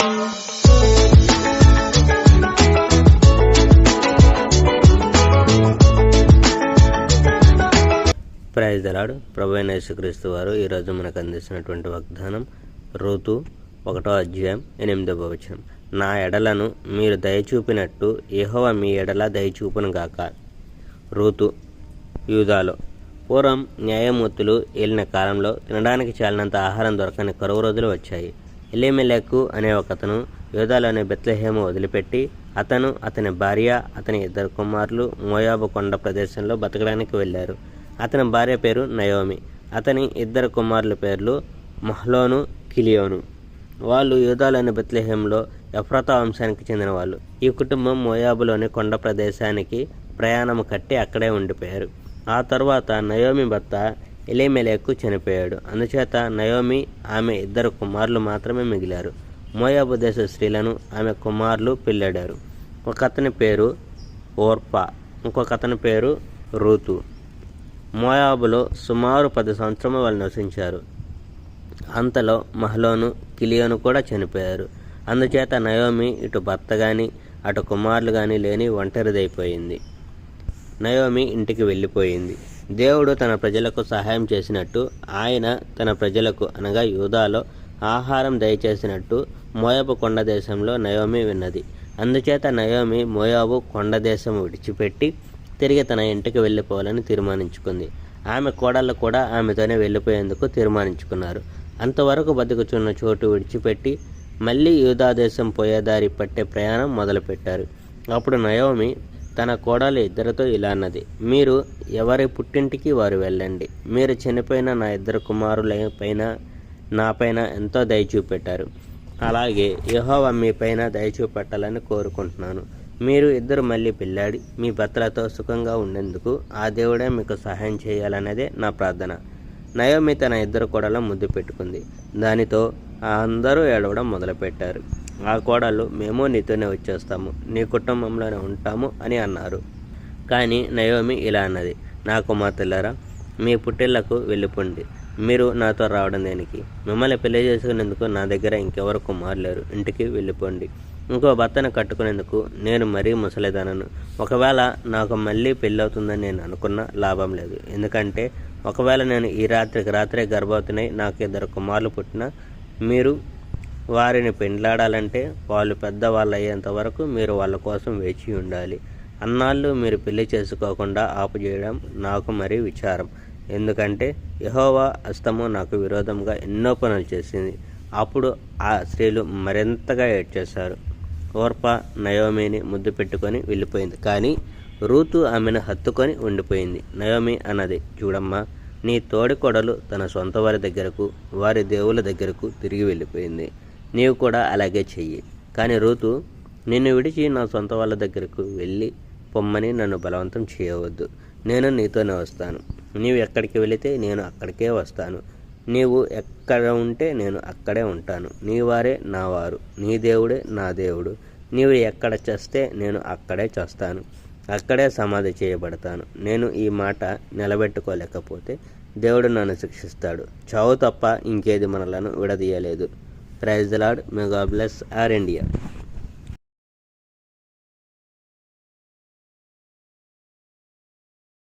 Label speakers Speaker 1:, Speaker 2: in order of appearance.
Speaker 1: Praise the lord. ప్రభువైన యేసుక్రీస్తు వారు ఈరోజు మనకు అందిస్తున్నటువంటి వాగ్దానం రూతు 1వ అధ్యాయం 8వ వచనం. నా ఎడలను మీరు దయచూపినట్టు యెహోవా మీ ఎడల దయచూపును గాక. రూతు యూదాలో పూర్వం న్యాయమూర్తులు ఏలిన కాలంలో తినడానికి చాలినంత ఆహారం దొరకని కరువు రోజులు వచ్చాయి. ఎలీమెలెకు అనే ఒకతను యూదాలోని బెత్లెహేము వదిలిపెట్టి అతను, అతని భార్య, అతని 2 కుమారులు మోయాబు కొండ ప్రదేశంలో బతకడానికి వెళ్ళారు. అతని భార్య పేరు నయోమి, అతని 2 కుమారుల పేర్లు మహ్లోను, కిలియోను. వాళ్ళు యూదాలోని బెత్లెహేంలో ఎఫ్రాతా వంశానికి చెందిన వాళ్ళు. ఈ కుటుంబం మోయాబులోని కొండ ప్రదేశానికి ప్రయాణం కట్టి అక్కడే ఉండిపోయారు. ఆ తరువాత నయోమి భర్త ఎలీమెలెకు చనిపోయాడు. అందుచేత నయోమి ఆమె 2 కుమారులు మాత్రమే మిగిలారు. మోయాబు దేశ స్త్రీలను ఆమె కుమారులు పెళ్ళాడారు. ఒక అతని పేరు ఓర్పా, ఇంకొక అతని పేరు రూతు. మోయాబులో సుమారు 10 సంవత్సరములు వాళ్ళు నివసించారు. అంతలో మహ్లోను, కిలియోను కూడా చనిపోయారు. అందుచేత నయోమి ఇటు భర్త కానీ అటు కుమారులు కానీ లేని ఒంటరిదైపోయింది. నయోమి ఇంటికి వెళ్ళిపోయింది. దేవుడు తన ప్రజలకు సహాయం చేసినట్టు, ఆయన తన ప్రజలకు అనగా యూదాలో ఆహారం దయచేసినట్టు మోయాబు కొండ దేశంలో నయోమి విన్నది. అందుచేత నయోమి మోయాబు కొండ దేశం విడిచిపెట్టి తిరిగి తన ఇంటికి వెళ్ళిపోవాలని తీర్మానించుకుంది. ఆమె కోడళ్ళు కూడా ఆమెతోనే వెళ్ళిపోయేందుకు తీర్మానించుకున్నారు. అంతవరకు బతుకుచున్న చోటు విడిచిపెట్టి మళ్ళీ యూదా దేశం పోయేదారి పట్టే ప్రయాణం మొదలుపెట్టారు. అప్పుడు నయోమి తన కోడలు 2తో ఇలా అన్నది, మీరు ఎవరి పుట్టింటికి వారు వెళ్ళండి. మీరు చనిపోయిన నా 2 కుమారుల పైన నాపైన ఎంతో దయ చూపెట్టారు. అలాగే యెహోవా మీ పైన దయ చూపెట్టాలని కోరుకుంటున్నాను. మీరు 2 మళ్ళీ పెళ్ళాడి మీ భర్తలతో సుఖంగా ఉండేందుకు ఆ దేవుడే మీకు సహాయం చేయాలనేదే నా ప్రార్థన. నయోమి తన 2 కోడళ్ళను ముద్దు పెట్టుకుంది. దానితో అందరూ ఏడవడం మొదలుపెట్టారు. ఆ కోడళ్ళు, మేము నీతోనే వచ్చేస్తాము, నీ కుటుంబంలోనే ఉంటాము అని అన్నారు. కానీ నయోమి ఇలా అన్నది, నా కుమార్తెలారా, మీ పుట్టిళ్లకు వెళ్ళిపోండి. మీరు నాతో రావడం దేనికి? మిమ్మల్ని పెళ్లి చేసుకునేందుకు నా దగ్గర ఇంకెవరు కుమారులేరు. ఇంటికి వెళ్ళిపోండి. ఇంకో భర్తను కట్టుకునేందుకు నేను మరీ ముసలిదానను. ఒకవేళ నాకు మళ్ళీ పెళ్ళవుతుందని నేను అనుకున్నా లాభం లేదు. ఎందుకంటే ఒకవేళ నేను ఈ రాత్రే గర్భవతినై నాకు 2 కుమారులు పుట్టినా మీరు వారిని పెండ్లాడాలంటే వాళ్ళు పెద్దవాళ్ళు అయ్యేంత వరకు మీరు వాళ్ళ కోసం వేచి ఉండాలి. అన్నాళ్ళు మీరు పెళ్లి చేసుకోకుండా ఆపుచేయడం నాకు మరీ విచారం. ఎందుకంటే యెహోవా హస్తము నాకు విరోధంగా ఎన్నో పనులు చేసింది. అప్పుడు ఆ స్త్రీలు మరింతగా ఏడ్చేశారు. ఓర్పా నయోమిని ముద్దు పెట్టుకొని వెళ్ళిపోయింది. కానీ రూతు ఆమెను హత్తుకొని ఉండిపోయింది. నయోమి అన్నది, చూడమ్మా, నీ తోడి కొడలు తన సొంత వారి దగ్గరకు, వారి దేవుళ్ళ దగ్గరకు తిరిగి వెళ్ళిపోయింది. నీవు కూడా అలాగే చెయ్యి. కానీ రూతు, నిన్ను విడిచి నా సొంత వాళ్ళ దగ్గరకు వెళ్ళి పొమ్మని నన్ను బలవంతం చేయవద్దు. నేను నీతోనే వస్తాను. నీవు ఎక్కడికి వెళితే నేను అక్కడికే వస్తాను. నీవు ఎక్కడ ఉంటే నేను అక్కడే ఉంటాను. నీ వారే నా వారు, నీ దేవుడే నా దేవుడు. నీవు ఎక్కడ చేస్తే నేను అక్కడే చేస్తాను, అక్కడే సమాధి చేయబడతాను. నేను ఈ మాట నిలబెట్టుకోలేకపోతే దేవుడు నన్ను శిక్షిస్తాడు. చావు తప్ప ఇంకేది మనలను విడదీయలేదు. Praise the Lord. May God bless our India.